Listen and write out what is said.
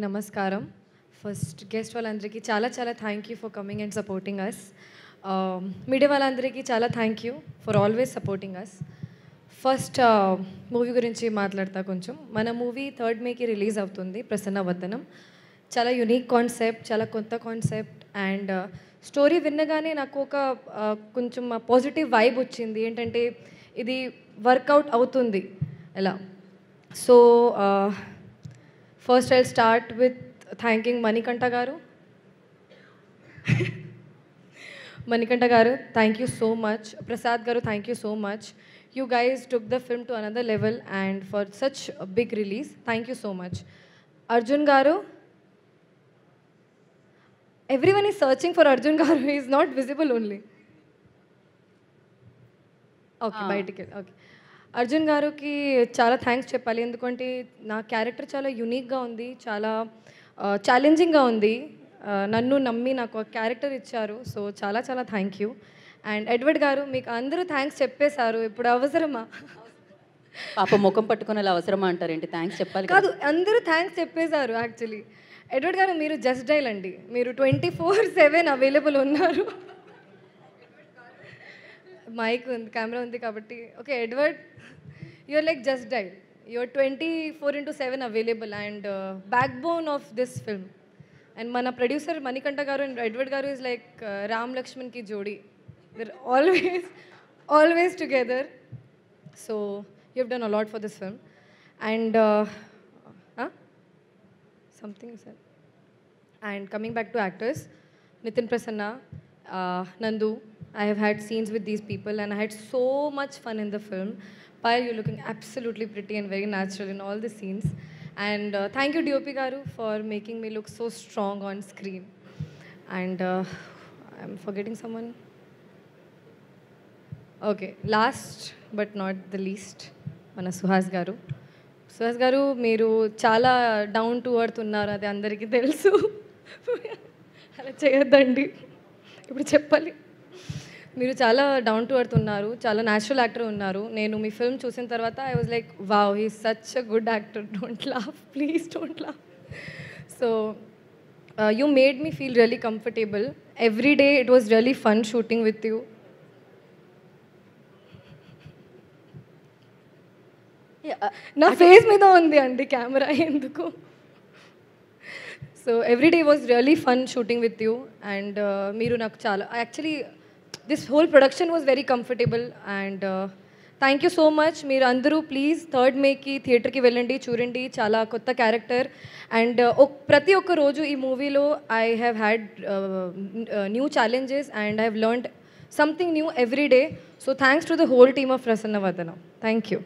నమస్కారం. First guest వాళ్ళందరికీ చాలా చాలా thank you for coming and supporting us. Media వాళ్ళందరికీ చాలా thank you for always supporting us. First movie గురించి మాట్లాడతా కొంచెం. మన మూవీ 3rd మేకి రిలీజ్ అవుతుంది, ప్రసన్నవదనం. చాలా యునిక్ కాన్సెప్ట్, చాలా కొత్త కాన్సెప్ట్ అండ్ స్టోరీ విన్నగానే నాకు ఒక కొంచెం పాజిటివ్ వైబ్ వచ్చింది. ఏంటంటే ఇది వర్కౌట్ అవుతుంది ఎలా. So first I'll start with thanking Manikanta garu. Manikanta garu, thank you so much. Prasad garu, thank you so much. You guys took the film to another level and for such a big release, thank you so much. Arjun garu, everyone is searching for Arjun garu. He is not visible only. Okay, బయటికి okay. Arjun గారుకి చాలా thanks చెప్పాలి. ఎందుకంటే నా character చాలా యూనిక్గా ఉంది, చాలా ఛాలెంజింగ్గా ఉంది. నన్ను నమ్మి నాకు ఒక క్యారెక్టర్ ఇచ్చారు. సో చాలా చాలా థ్యాంక్ యూ. అండ్ ఎడ్వర్డ్ గారు, మీకు అందరూ థ్యాంక్స్ చెప్పేశారు, ఇప్పుడు అవసరమా? పాప ముఖం పట్టుకుని అలా అవసరమా అంటారేంటి? థ్యాంక్స్ చెప్పాలి కాదు, అందరూ థ్యాంక్స్ చెప్పేశారు యాక్చువల్లీ. ఎడ్వర్డ్ గారు, మీరు జస్ట్ డైల్ అండి, మీరు 24/7 అవైలబుల్ ఉన్నారు. మైక్ ఉంది, కెమెరా ఉంది కాబట్టి. Okay Edward, you're like just dial, you're 24/7 available and backbone of this film. And మన producer Manikanta garu and Edward garu is like Ram లక్ష్మణ్కి జోడీ. They're always together. So you've done a lot for this film. And something you said. And coming back to actors, Nitin Prasanna, Nandu, I have had scenes with these people and I had so much fun in the film. Payal, you're looking absolutely pretty and very natural in all the scenes. And thank you DOP Garu for making me look so strong on screen. And I'm forgetting someone. Okay, last but not the least మన సుహాస్ గారు. సుహాస్ గారు, మీరు చాలా down to earth ఉన్నారు, అది అందరికీ తెలుసు. అలా చేయొద్దండి, ఇప్పుడు చెప్పాలి. మీరు చాలా డౌన్ టు ఎర్త్ ఉన్నారు, చాలా న్యాచురల్ యాక్టర్ ఉన్నారు. నేను మీ ఫిల్మ్ చూసిన తర్వాత I was like wow, he is such a good actor. Don't laugh, please don't laugh. So you made me feel really comfortable. Every day it was really fun shooting with you. నా face మీద ఉంది అండి camera, ఎందుకు? So every day was really fun shooting with you. And మీరు నాకు చాలా actually this whole production was very comfortable. And thank you so much. మీరు అందరూ ప్లీజ్ 3rd మేకి థియేటర్కి వెళ్ళండి, చూడండి. చాలా కొత్త క్యారెక్టర్. అండ్ ప్రతి ఒక్క రోజు ఈ మూవీలో I have had new challenges and I have learned something new every day. So thanks to the whole team of Prasannavadanam. Thank you.